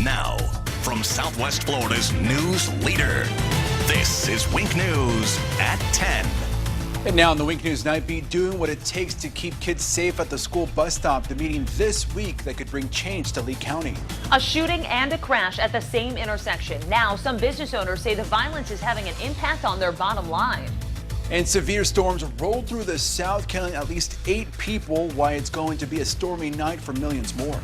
Now, from Southwest Florida's news leader, this is Wink News at 10. And now on the Wink News Nightbeat, doing what it takes to keep kids safe at the school bus stop. The meeting this week that could bring change to Lee County. A shooting and a crash at the same intersection. Now, some business owners say the violence is having an impact on their bottom line. And severe storms rolled through the south, killing at least 8 people. Why it's going to be a stormy night for millions more.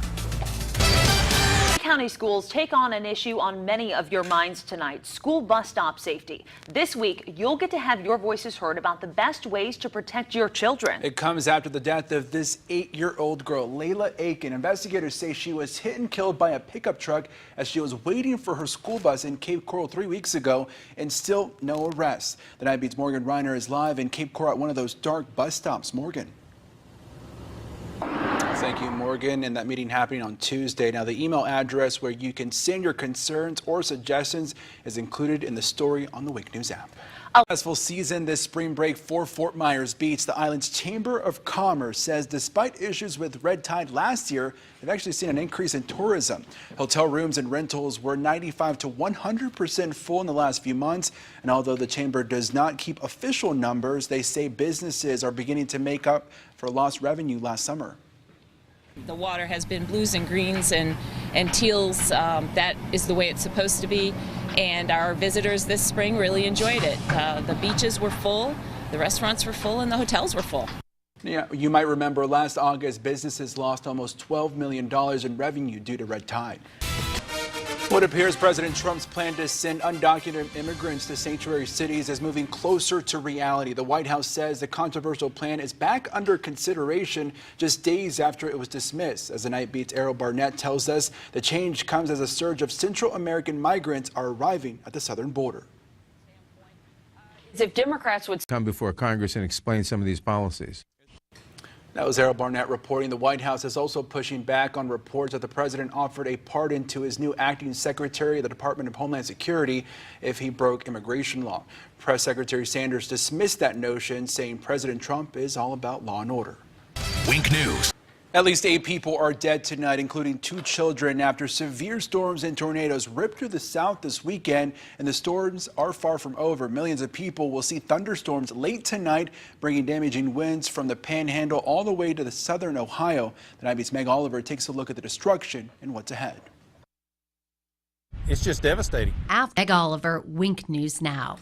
County schools take on an issue on many of your minds tonight: school bus stop safety. This week, you'll get to have your voices heard about the best ways to protect your children. It comes after the death of this 8-year-old girl, Layla Aiken. Investigators say she was hit and killed by a pickup truck as she was waiting for her school bus in Cape Coral 3 weeks ago, and still no arrests. The Nightbeat's Morgan Reiner is live in Cape Coral at one of those dark bus stops. Morgan. Thank you, Morgan. And that meeting happening on Tuesday. Now, the email address where you can send your concerns or suggestions is included in the story on the Wink News app. A successful season this spring break for Fort Myers Beach. The island's Chamber of Commerce says despite issues with red tide last year, they've actually seen an increase in tourism. Hotel rooms and rentals were 95 to 100% full in the last few months. And although the Chamber does not keep official numbers, they say businesses are beginning to make up for lost revenue last summer. The water has been blues and greens and teals. That is the way it's supposed to be. And our visitors this spring really enjoyed it. The beaches were full, the restaurants were full, and the hotels were full. Yeah, you might remember last August, businesses lost almost $12 million in revenue due to red tide. What appears President Trump's plan to send undocumented immigrants to sanctuary cities is moving closer to reality. The White House says the controversial plan is back under consideration just days after it was dismissed. As the Nightbeat's Errol Barnett tells us, the change comes as a surge of Central American migrants are arriving at the southern border. If Democrats would come before Congress and explain some of these policies. That was Errol Barnett reporting. The White House is also pushing back on reports that the president offered a pardon to his new acting secretary of the Department of Homeland Security if he broke immigration law. Press Secretary Sanders dismissed that notion, saying President Trump is all about law and order. Wink News. At least 8 people are dead tonight, including 2 children, after severe storms and tornadoes ripped through the south this weekend. And the storms are far from over. Millions of people will see thunderstorms late tonight, bringing damaging winds from the Panhandle all the way to the southern Ohio. The Nightbeat's Meg Oliver takes a look at the destruction and what's ahead. It's just devastating. Meg Oliver, Wink News Now.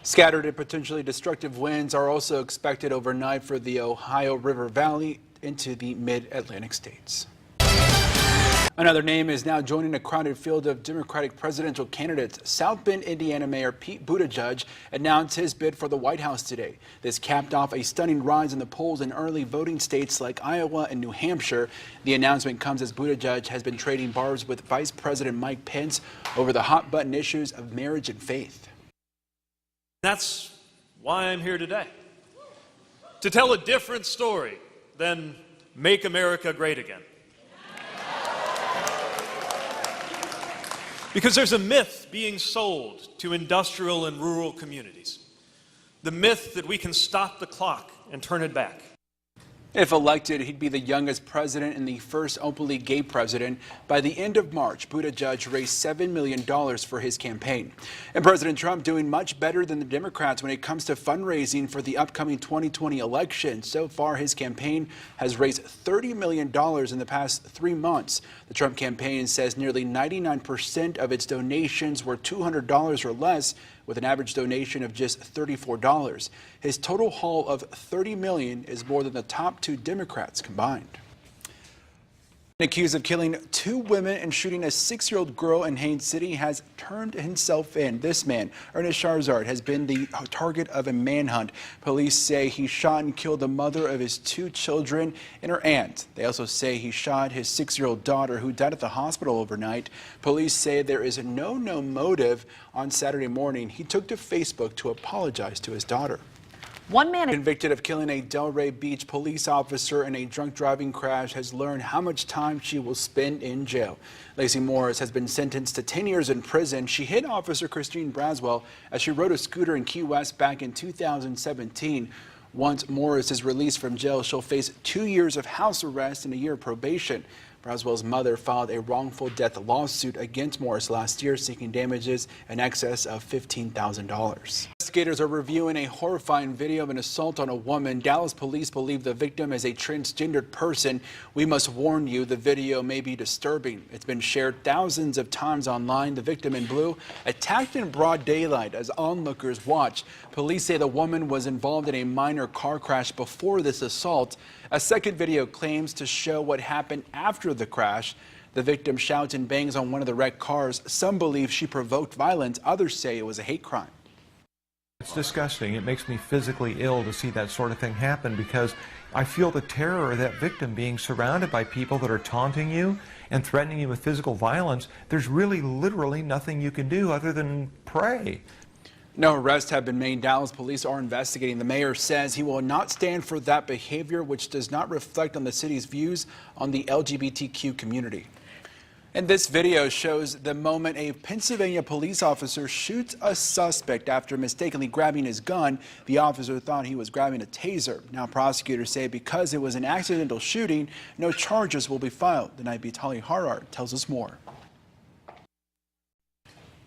Scattered and potentially destructive winds are also expected overnight for the Ohio River Valley into the mid-Atlantic states. Another name is now joining a crowded field of Democratic presidential candidates. South Bend, Indiana Mayor Pete Buttigieg announced his bid for the White House today. This capped off a stunning rise in the polls in early voting states like Iowa and New Hampshire. The announcement comes as Buttigieg has been trading barbs with Vice President Mike Pence over the hot-button issues of marriage and faith. That's why I'm here today, to tell a different story than Make America Great Again. Because there's a myth being sold to industrial and rural communities. The myth that we can stop the clock and turn it back. If elected, he'd be the youngest president and the first openly gay president. By the end of March, Buttigieg raised $7 million for his campaign. And President Trump doing much better than the Democrats when it comes to fundraising for the upcoming 2020 election. So far, his campaign has raised $30 million in the past 3 months. The Trump campaign says nearly 99% of its donations were $200 or less, with an average donation of just $34. His total haul of $30 million is more than the top 2 Democrats combined. Accused of killing 2 women and shooting a 6-year-old girl in Haines City has turned himself in. This man, Ernest Charzard, has been the target of a manhunt. Police say he shot and killed the mother of his 2 children and her aunt. They also say he shot his 6-year-old daughter, who died at the hospital overnight. Police say there is no known motive. On Saturday morning, he took to Facebook to apologize to his daughter. One man convicted of killing a Delray Beach police officer in a drunk driving crash has learned how much time she will spend in jail. Lacey Morris has been sentenced to 10 years in prison. She hit Officer Christine Braswell as she rode a scooter in Key West back in 2017. Once Morris is released from jail, she'll face 2 years of house arrest and a year of probation. Roswell's mother filed a wrongful death lawsuit against Morris last year, seeking damages in excess of $15,000. Investigators are reviewing a horrifying video of an assault on a woman. Dallas police believe the victim is a transgendered person. We must warn you, the video may be disturbing. It's been shared thousands of times online. The victim in blue attacked in broad daylight as onlookers watch. Police say the woman was involved in a minor car crash before this assault. A second video claims to show what happened after the crash. The victim shouts and bangs on one of the wrecked cars. Some believe she provoked violence. Others say it was a hate crime. It's disgusting. It makes me physically ill to see that sort of thing happen because I feel the terror of that victim being surrounded by people that are taunting you and threatening you with physical violence. There's really literally nothing you can do other than pray. No arrests have been made. Dallas police are investigating. The mayor says he will not stand for that behavior, which does not reflect on the city's views on the LGBTQ community. And this video shows the moment a Pennsylvania police officer shoots a suspect after mistakenly grabbing his gun. The officer thought he was grabbing a taser. Now prosecutors say because it was an accidental shooting, no charges will be filed. The Nightbeat's Holly Harart tells us more.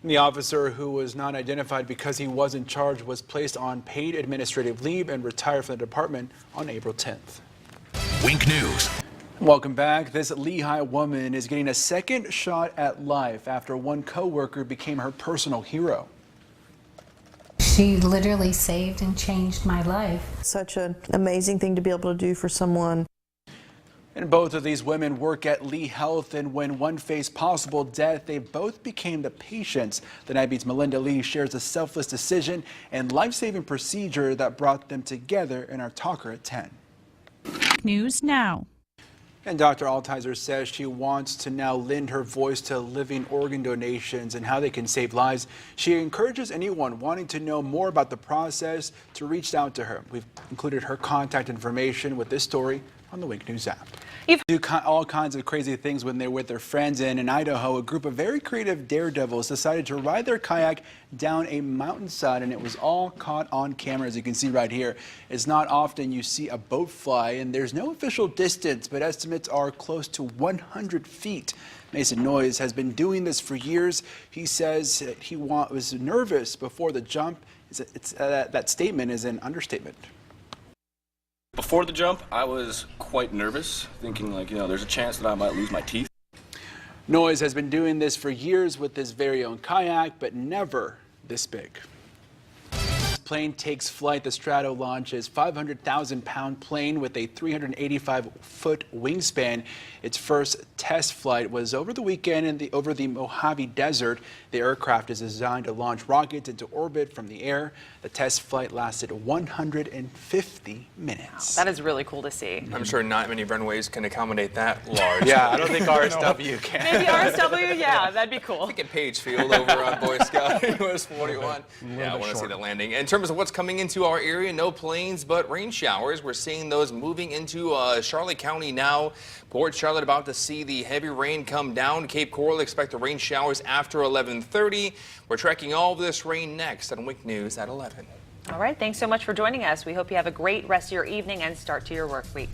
The officer, who was not identified because he wasn't charged, was placed on paid administrative leave and retired from the department on April 10th. Wink News. Welcome back. This Lehigh woman is getting a second shot at life after one coworker became her personal hero. She literally saved and changed my life. Such an amazing thing to be able to do for someone. And both of these women work at Lee Health, and when one faced possible death, they both became the patients. The Nightbeat's Melinda Lee shares a selfless decision and life-saving procedure that brought them together in our Talker at 10. News now. And Dr. Altizer says she wants to now lend her voice to living organ donations and how they can save lives. She encourages anyone wanting to know more about the process to reach out to her. We've included her contact information with this story on the Wink News app. Do all kinds of crazy things when they're with their friends. In Idaho, a group of very creative daredevils decided to ride their kayak down a mountainside, and it was all caught on camera, as you can see right here. It's not often you see a boat fly, and there's no official distance, but estimates are close to 100 feet. Mason Noyes has been doing this for years. He says he was nervous before the jump. That statement is an understatement. Before the jump, I was quite nervous, thinking there's a chance that I might lose my teeth. Noyes has been doing this for years with his very own kayak, but never this big. Plane takes flight. The Estrada launches 500,000-pound plane with a 385-foot wingspan. Its first test flight was over the weekend over the Mojave Desert. The aircraft is designed to launch rockets into orbit from the air. The test flight lasted 150 minutes. That is really cool to see. I'm sure not many runways can accommodate that large. Yeah, I don't think RSW can. Maybe RSW, yeah, that'd be cool. I think at Page Field over on Boy Scout, US 41. Yeah, I want to see the landing. In terms of what's coming into our area, no planes, but rain showers. We're seeing those moving into Charlotte County now. Port Charlotte about to see the heavy rain come down. Cape Coral expect the rain showers after 11:30. We're tracking all of this rain next on Wink News at 11. All right, thanks so much for joining us. We hope you have a great rest of your evening and start to your work week.